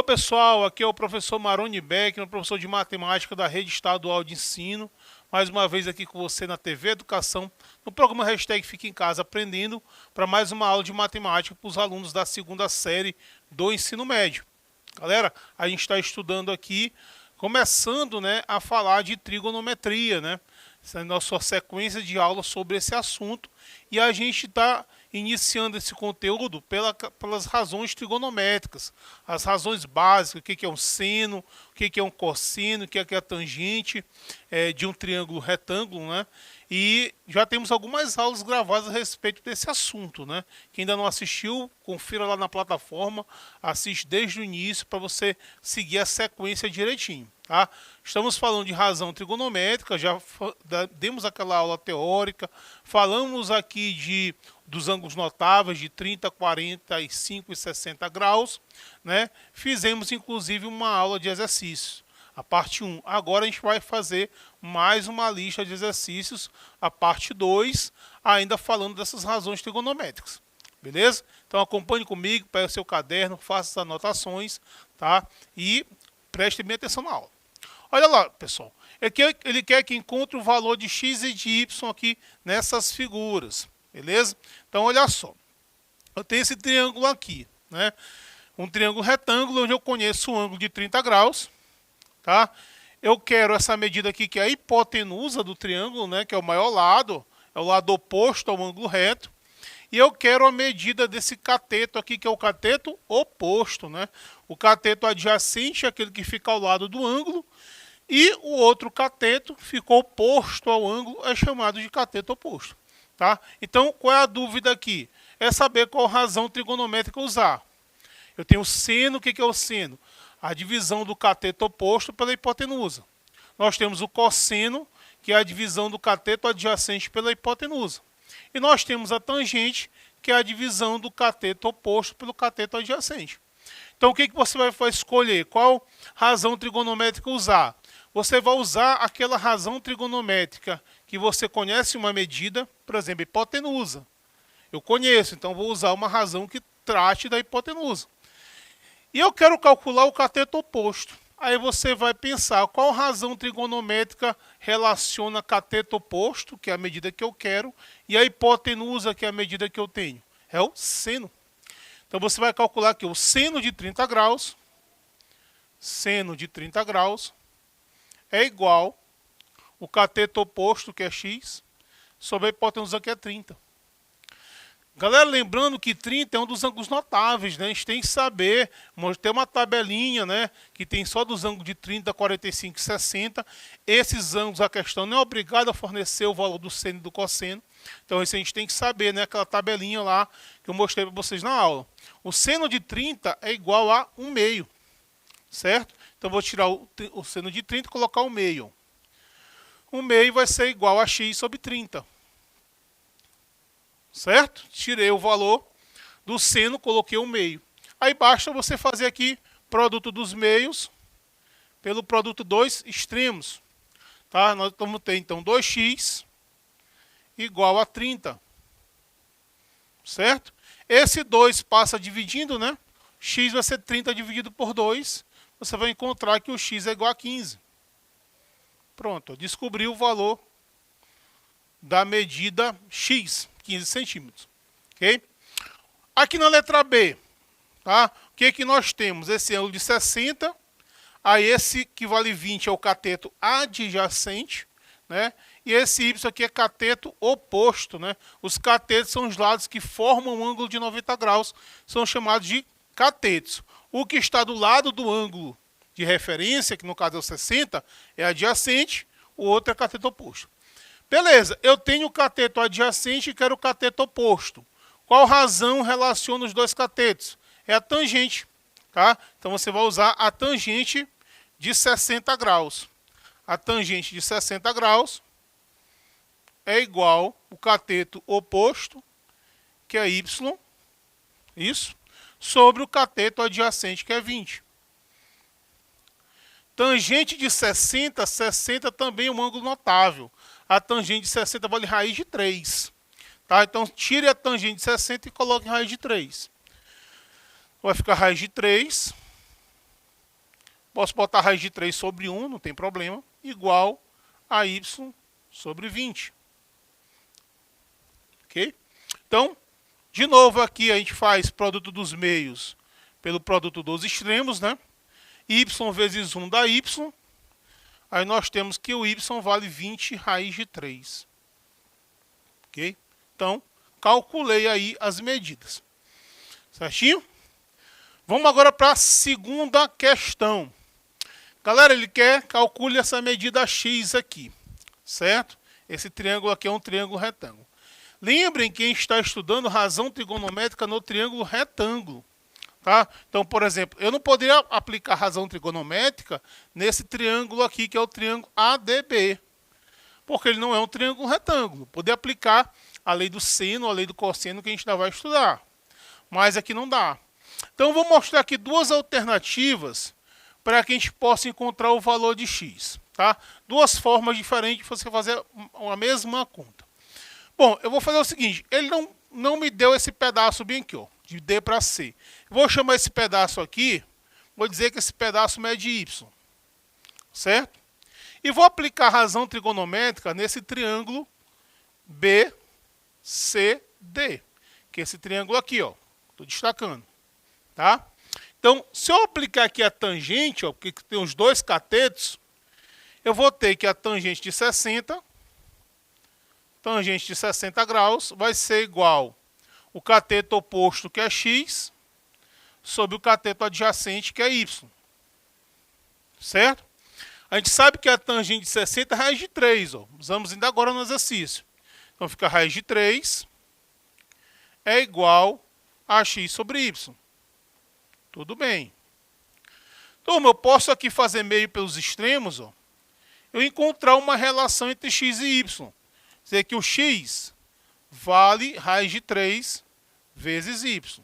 pessoal, aqui é o professor Maroni Beckman, professor de matemática da Rede Estadual de Ensino. Mais uma vez aqui com você na TV Educação, no programa Hashtag Fique em Casa Aprendendo, para mais uma aula de matemática para os alunos da segunda série do ensino médio. Galera, a gente está estudando aqui, começando a falar de trigonometria, Essa é a nossa sequência de aulas sobre esse assunto. E a gente está iniciando esse conteúdo pelas razões trigonométricas, as razões básicas, o que é um seno, o que é um cosseno, o que é a tangente de um triângulo retângulo, E já temos algumas aulas gravadas a respeito desse assunto, Quem ainda não assistiu, confira lá na plataforma, assiste desde o início para você seguir a sequência direitinho, tá? Estamos falando de razão trigonométrica, já demos aquela aula teórica, falamos aqui dos ângulos notáveis de 30, 45 e 60 graus, Fizemos inclusive uma aula de exercícios, a parte 1. Agora a gente vai fazer mais uma lista de exercícios, a parte 2, ainda falando dessas razões trigonométricas. Beleza? Então acompanhe comigo, pegue o seu caderno, faça as anotações, tá? E preste bem atenção na aula. Olha lá, pessoal. Ele quer que encontre o valor de x e de y aqui nessas figuras. Beleza? Então olha só. Eu tenho esse triângulo aqui, Um triângulo retângulo onde eu conheço o ângulo de 30 graus, tá? Eu quero essa medida aqui, que é a hipotenusa do triângulo, que é o maior lado, é o lado oposto ao ângulo reto. E eu quero a medida desse cateto aqui, que é o cateto oposto, O cateto adjacente é aquele que fica ao lado do ângulo. E o outro cateto ficou oposto ao ângulo, é chamado de cateto oposto, tá? Então, qual é a dúvida aqui? É saber qual razão trigonométrica usar. Eu tenho o seno, o que é o seno? A divisão do cateto oposto pela hipotenusa. Nós temos o cosseno, que é a divisão do cateto adjacente pela hipotenusa. E nós temos a tangente, que é a divisão do cateto oposto pelo cateto adjacente. Então, o que você vai escolher? Qual razão trigonométrica usar? Você vai usar aquela razão trigonométrica que você conhece uma medida, por exemplo, hipotenusa. Eu conheço, então vou usar uma razão que trate da hipotenusa. E eu quero calcular o cateto oposto. Aí você vai pensar qual razão trigonométrica relaciona cateto oposto, que é a medida que eu quero, e a hipotenusa, que é a medida que eu tenho. É o seno. Então você vai calcular aqui o seno de 30 graus. Seno de 30 graus é igual o cateto oposto, que é x, sobre a hipotenusa, que é 30. Galera, lembrando que 30 é um dos ângulos notáveis, A gente tem que saber, tem uma tabelinha, que tem só dos ângulos de 30, 45 e 60. Esses ângulos, a questão não é obrigada a fornecer o valor do seno e do cosseno. Então, isso a gente tem que saber, aquela tabelinha lá que eu mostrei para vocês na aula. O seno de 30 é igual a 1/2, certo? Então, vou tirar o seno de 30 e colocar 1/2. 1/2 vai ser igual a x sobre 30. Certo? Tirei o valor do seno, coloquei 1/2. Aí basta você fazer aqui produto dos meios pelo produto dos extremos. Tá? Nós vamos ter então 2x igual a 30. Certo? Esse 2 passa dividindo, X vai ser 30 dividido por 2. Você vai encontrar que o x é igual a 15. Pronto, eu descobri o valor da medida x. 15 centímetros, ok? Aqui na letra B, tá? O que nós temos? Esse ângulo de 60, aí esse que vale 20 é o cateto adjacente, E esse y aqui é cateto oposto, Os catetos são os lados que formam um ângulo de 90 graus, são chamados de catetos. O que está do lado do ângulo de referência, que no caso é o 60, é adjacente, o outro é cateto oposto. Beleza, eu tenho o cateto adjacente e quero o cateto oposto. Qual razão relaciona os dois catetos? É a tangente, tá? Então você vai usar a tangente de 60 graus. A tangente de 60 graus é igual ao cateto oposto, que é y, isso, sobre o cateto adjacente, que é 20. Tangente de 60, 60 também é um ângulo notável. A tangente de 60 vale raiz de 3. Tá? Então, tire a tangente de 60 e coloque em raiz de 3. Vai ficar raiz de 3 Posso botar raiz de 3 sobre 1, não tem problema, igual a y sobre 20. Ok? Então, de novo aqui a gente faz produto dos meios pelo produto dos extremos, né? Y vezes 1 dá y. Aí nós temos que o y vale 20 raiz de 3. Ok? Então, calculei aí as medidas. Certinho? Vamos agora para a segunda questão. Galera, ele quer calcule essa medida x aqui, certo? Esse triângulo aqui é um triângulo retângulo. Lembrem que a gente está estudando razão trigonométrica no triângulo retângulo. Tá? Então, por exemplo, eu não poderia aplicar razão trigonométrica nesse triângulo aqui, que é o triângulo ADB, porque ele não é um triângulo retângulo. Poder aplicar a lei do seno, a lei do cosseno, que a gente ainda vai estudar. Mas aqui não dá. Então, eu vou mostrar aqui duas alternativas para que a gente possa encontrar o valor de x. Tá? Duas formas diferentes de você fazer a mesma conta. Bom, eu vou fazer o seguinte. Ele não me deu esse pedaço bem aqui, ó, de D para C. Vou chamar esse pedaço aqui, vou dizer que esse pedaço mede y. Certo? E vou aplicar a razão trigonométrica nesse triângulo BCD, que é esse triângulo aqui, ó. Estou destacando. Tá? Então, se eu aplicar aqui a tangente, ó, porque tem os dois catetos, eu vou ter que a tangente de 60 graus vai ser igual o cateto oposto, que é x, sobre o cateto adjacente, que é y. Certo? A gente sabe que a tangente de 60 é raiz de 3. Ó. Usamos ainda agora no exercício. Então, fica raiz de 3 é igual a x sobre y. Tudo bem. Turma, eu posso aqui fazer meio pelos extremos. Ó. Eu encontrar uma relação entre x e y. Dizer que o x vale raiz de 3 vezes y.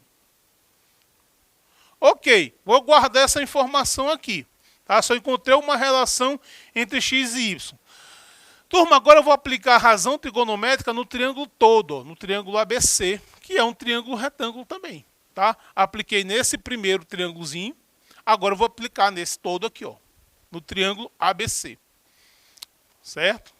Ok, vou guardar essa informação aqui. Tá? Só encontrei uma relação entre x e y. Turma, agora eu vou aplicar a razão trigonométrica no triângulo todo, ó, no triângulo ABC, que é um triângulo retângulo também. Tá? Apliquei nesse primeiro triângulozinho, agora eu vou aplicar nesse todo aqui, ó, no triângulo ABC. Certo?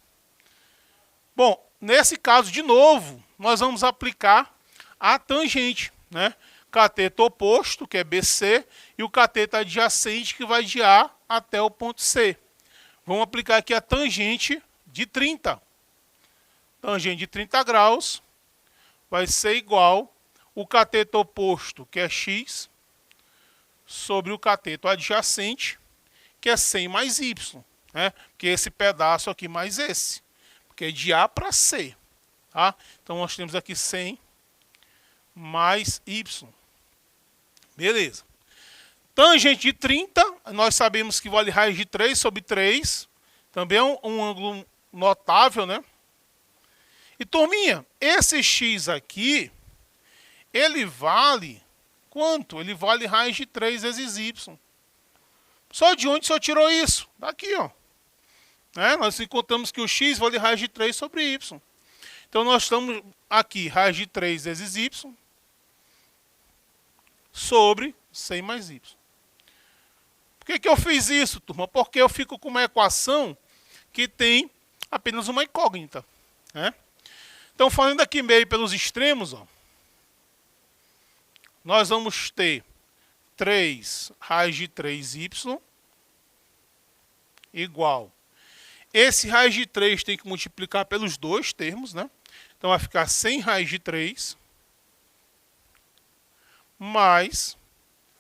Bom, nesse caso, de novo, nós vamos aplicar a tangente, né? Cateto oposto, que é BC, e o cateto adjacente, que vai de A até o ponto C. Vamos aplicar aqui a tangente de 30. Tangente de 30 graus vai ser igual o cateto oposto, que é x, sobre o cateto adjacente, que é 100 mais y. Né? Que esse pedaço aqui mais esse. Porque é de A para C. Tá? Então, nós temos aqui 100 mais y. Beleza. Tangente de 30, nós sabemos que vale raiz de 3 sobre 3. Também é um ângulo notável, né? E, turminha, esse x aqui, ele vale quanto? Ele vale raiz de 3 vezes y. Só de onde o senhor tirou isso? Daqui, ó. Né? Nós encontramos que o x vale raiz de 3 sobre y. Então, nós estamos aqui, raiz de 3 vezes y sobre 100 mais y. Por que eu fiz isso, turma? Porque eu fico com uma equação que tem apenas uma incógnita. Né? Então, falando aqui meio pelos extremos, ó, nós vamos ter 3 raiz de 3y igual. Esse raiz de 3 tem que multiplicar pelos dois termos, né? Então, vai ficar 100 raiz de 3 mais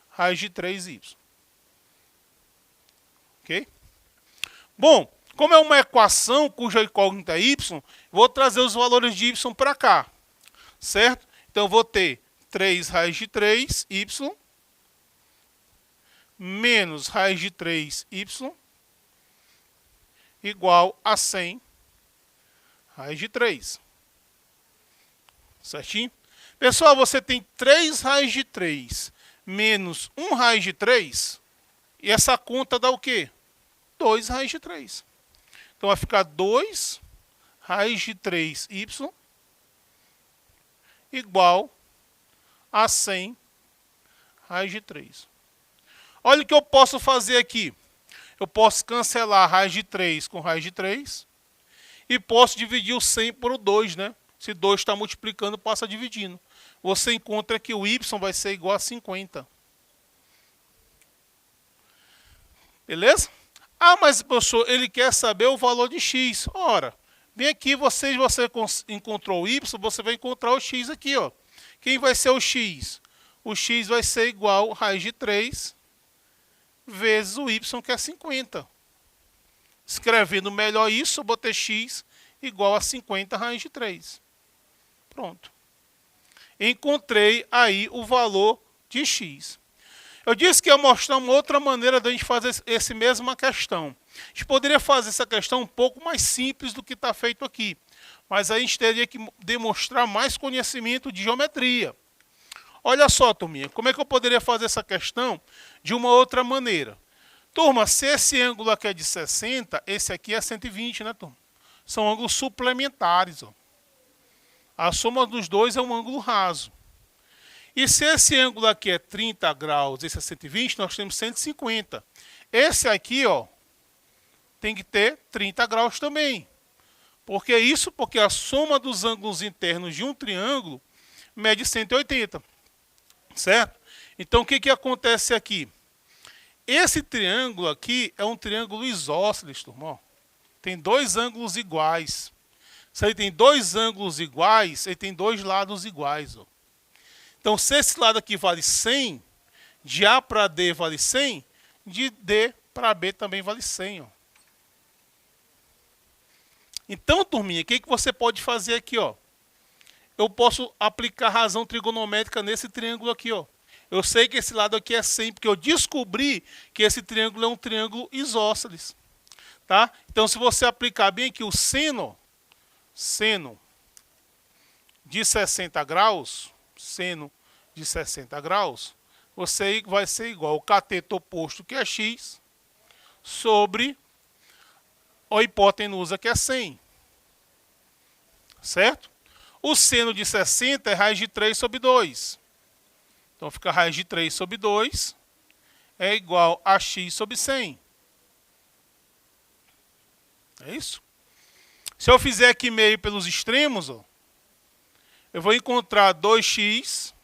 raiz de 3y. Ok? Bom, como é uma equação cuja incógnita é y, vou trazer os valores de y para cá. Certo? Então, eu vou ter 3 raiz de 3y menos raiz de 3y igual a 100 raiz de 3. Certinho? Pessoal, você tem 3 raiz de 3 menos 1 raiz de 3. E essa conta dá o quê? 2 raiz de 3. Então, vai ficar 2 raiz de 3y igual a 100 raiz de 3. Olha o que eu posso fazer aqui. eu posso cancelar a raiz de 3 com raiz de 3 e posso dividir o 100 por 2, né? Se 2 está multiplicando, passa dividindo. Você encontra que o y vai ser igual a 50. Beleza? Ah, mas professor, ele quer saber o valor de x. Ora, vem aqui, você encontrou o y, você vai encontrar o x aqui, ó. Quem vai ser o x? O x vai ser igual a raiz de 3 vezes o y, que é 50. Escrevendo melhor isso, eu botei x igual a 50 raiz de 3. Pronto. Encontrei aí o valor de x. Eu disse que ia mostrar uma outra maneira de a gente fazer essa mesma questão. A gente poderia fazer essa questão um pouco mais simples do que está feito aqui. Mas aí a gente teria que demonstrar mais conhecimento de geometria. Olha só, turminha, como é que eu poderia fazer essa questão de uma outra maneira? Turma, se esse ângulo aqui é de 60, esse aqui é 120, né, turma? São ângulos suplementares, ó. A soma dos dois é um ângulo raso. E se esse ângulo aqui é 30 graus, esse é 120, nós temos 150. Esse aqui, ó, tem que ter 30 graus também. Por que isso? Porque a soma dos ângulos internos de um triângulo mede 180. Certo? Então, o que acontece aqui? Esse triângulo aqui é um triângulo isósceles, turma. Tem dois ângulos iguais. Se ele tem dois ângulos iguais, ele tem dois lados iguais, ó. Então, se esse lado aqui vale 100, de A para D vale 100, de D para B também vale 100. Ó. Então, turminha, o que você pode fazer aqui? Ó? Eu posso aplicar razão trigonométrica nesse triângulo aqui. Ó. Eu sei que esse lado aqui é 100, porque eu descobri que esse triângulo é um triângulo isósceles. Tá? Então, se você aplicar bem aqui o seno de 60 graus, seno de 60 graus, você vai ser igual ao cateto oposto, que é x, sobre a hipotenusa, que é 100. Certo? O seno de 60 é raiz de 3 sobre 2. Então, fica raiz de 3 sobre 2 é igual a x sobre 100. É isso? Se eu fizer aqui meio pelos extremos, ó, eu vou encontrar 2x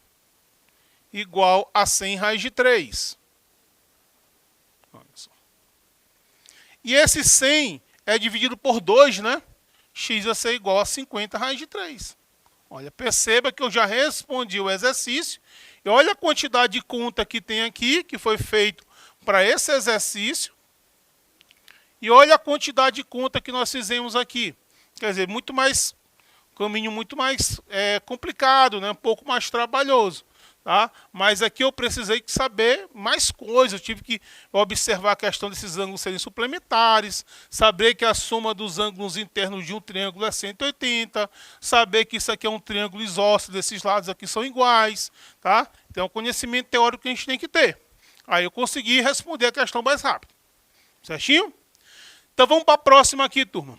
igual a 100 raiz de 3. Olha só. E esse 100 é dividido por 2, né? X vai ser igual a 50 raiz de 3. Olha, perceba que eu já respondi o exercício. E olha a quantidade de conta que tem aqui, que foi feito para esse exercício. E olha a quantidade de conta que nós fizemos aqui. Quer dizer, caminho muito mais complicado, né? Um pouco mais trabalhoso. Tá? Mas aqui eu precisei saber mais coisas. Eu tive que observar a questão desses ângulos serem suplementares, saber que a soma dos ângulos internos de um triângulo é 180, saber que isso aqui é um triângulo isósceles, esses lados aqui são iguais. Tá? Então é um conhecimento teórico que a gente tem que ter. Aí eu consegui responder a questão mais rápido. Certinho? Então vamos para a próxima aqui, turma.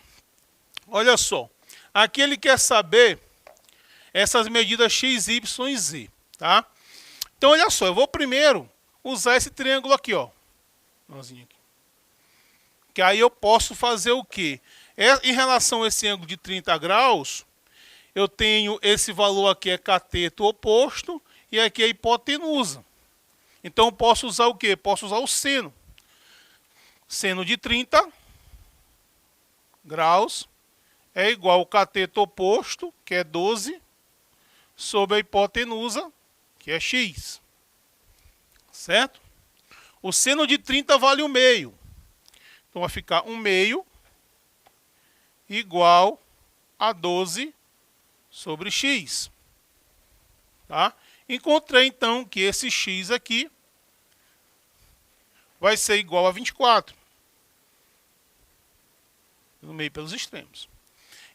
Olha só. Aqui ele quer saber essas medidas x, y e z. Tá? Então, olha só, eu vou primeiro usar esse triângulo aqui, ó. Que aí eu posso fazer o quê? Em relação a esse ângulo de 30 graus, eu tenho esse valor aqui é cateto oposto e aqui é hipotenusa. Então, eu posso usar o quê? Posso usar o seno. Seno de 30 graus é igual ao cateto oposto, que é 12, sobre a hipotenusa, que é x. Certo? O seno de 30 vale 1/2. Então, vai ficar 1/2 igual a 12 sobre x. Tá? Encontrei, então, que esse x aqui vai ser igual a 24. No meio pelos extremos.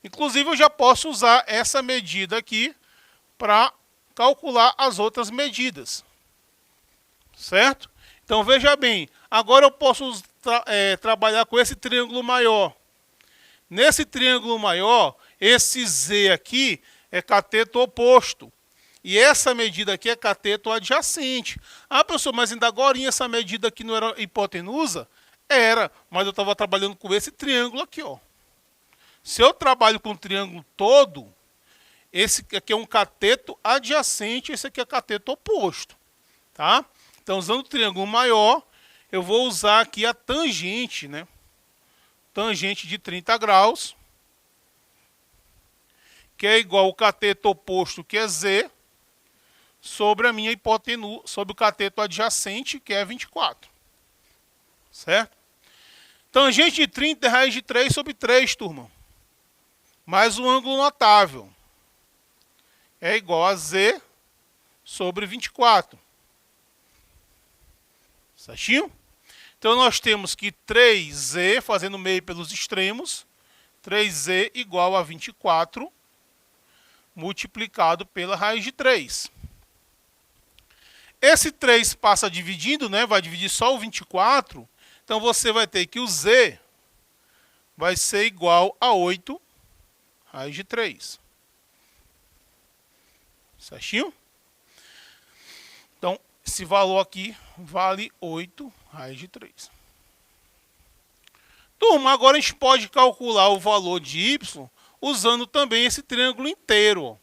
Inclusive, eu já posso usar essa medida aqui para calcular as outras medidas. Certo? Então, veja bem. Agora eu posso trabalhar com esse triângulo maior. Nesse triângulo maior, esse z aqui é cateto oposto. E essa medida aqui é cateto adjacente. Ah, professor, mas ainda agora essa medida aqui não era hipotenusa? Era, mas eu estava trabalhando com esse triângulo aqui, ó. Se eu trabalho com o triângulo todo, esse aqui é um cateto adjacente, esse aqui é cateto oposto, tá? Então, usando o triângulo maior, eu vou usar aqui a tangente, né? Tangente de 30 graus, que é igual ao cateto oposto, que é Z, sobre a minha hipotenusa, sobre o cateto adjacente, que é 24. Certo? Tangente de 30 é raiz de 3 sobre 3, turma. Mais um ângulo notável. É igual a Z sobre 24. Certinho? Então, nós temos que 3Z, fazendo meio pelos extremos, 3Z igual a 24, multiplicado pela raiz de 3. Esse 3 passa dividindo, né? Vai dividir só o 24. Então, você vai ter que o Z vai ser igual a 8 raiz de 3. Certinho? Então, esse valor aqui vale 8 raiz de 3. Turma, agora a gente pode calcular o valor de y usando também esse triângulo inteiro. Ó.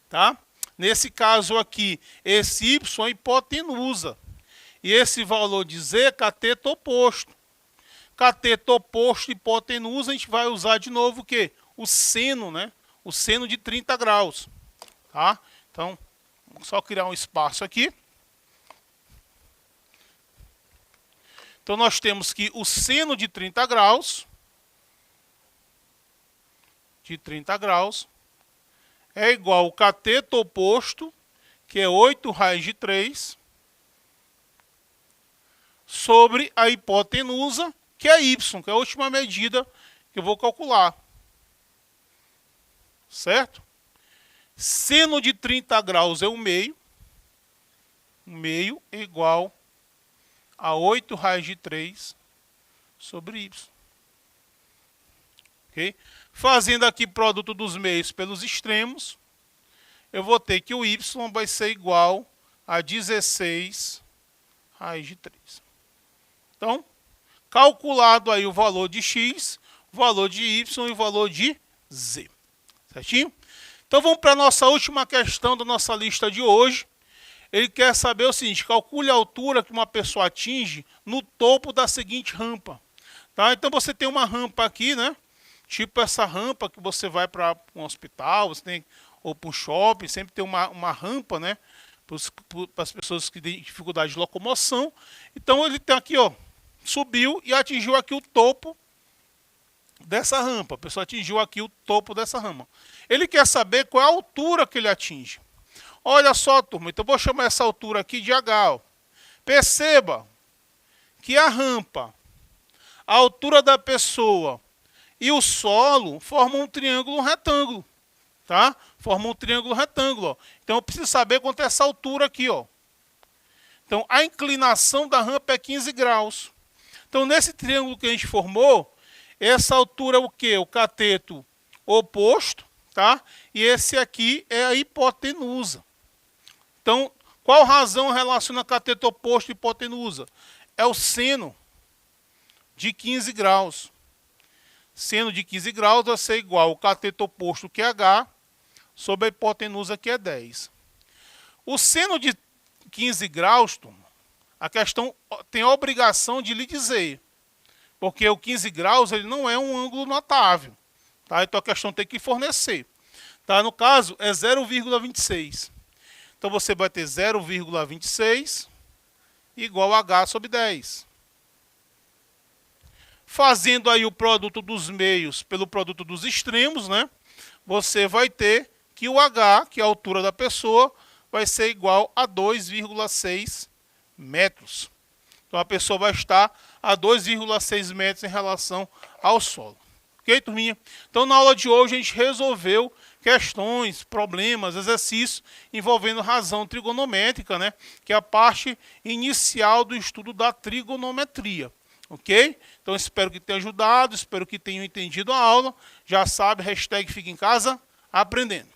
Tá? Nesse caso aqui, esse y é hipotenusa. E esse valor de z é cateto oposto. Cateto oposto e hipotenusa, a gente vai usar de novo o quê? O seno, né? O seno de 30 graus. Tá? Então, vou só criar um espaço aqui. Então, nós temos que o seno de 30 graus, é igual ao cateto oposto, que é 8 raiz de 3, sobre a hipotenusa, que é y, que é a última medida que eu vou calcular. Certo? Seno de 30 graus é o meio. O meio é igual a 8 raiz de 3 sobre y. Ok? Fazendo aqui produto dos meios pelos extremos, eu vou ter que o y vai ser igual a 16 raiz de 3. Então, calculado aí o valor de x, o valor de y e o valor de z. Certinho? Então, vamos para a nossa última questão da nossa lista de hoje. Ele quer saber o seguinte: calcule a altura que uma pessoa atinge no topo da seguinte rampa. Tá? Então, você tem uma rampa aqui, né? Tipo essa rampa que você vai para um hospital, você tem, ou para um shopping, sempre tem uma rampa, né? Para as pessoas que têm dificuldade de locomoção. Então, ele tem aqui, ó, subiu e atingiu aqui o topo dessa rampa. A pessoa atingiu aqui o topo dessa rampa. Ele quer saber qual é a altura que ele atinge. Olha só, turma, então eu vou chamar essa altura aqui de H. Ó. Perceba que a rampa, a altura da pessoa e o solo formam um triângulo, um retângulo. Tá? Formam um triângulo retângulo. Ó. Então eu preciso saber quanto é essa altura aqui. Ó. Então a inclinação da rampa é 15 graus. Então nesse triângulo que a gente formou, essa altura é o quê? O cateto oposto, tá? E esse aqui é a hipotenusa. Então, qual razão relaciona cateto oposto e hipotenusa? É o seno de 15 graus. Seno de 15 graus vai ser igual ao cateto oposto, que é H, sobre a hipotenusa, que é 10. O seno de 15 graus, turma, a questão tem a obrigação de lhe dizer, porque o 15 graus ele não é um ângulo notável. Tá? Então, a questão tem que fornecer. Tá? No caso, é 0,26. Então, você vai ter 0,26 igual a H sobre 10. Fazendo aí o produto dos meios pelo produto dos extremos, né? Você vai ter que o H, que é a altura da pessoa, vai ser igual a 2,6 metros. Então, a pessoa vai estar a 2,6 metros em relação ao solo. Ok, turminha? Então, na aula de hoje, a gente resolveu questões, problemas, exercícios envolvendo razão trigonométrica, né? Que é a parte inicial do estudo da trigonometria. Ok? Então, espero que tenha ajudado, espero que tenham entendido a aula. Já sabe, hashtag fica em casa aprendendo.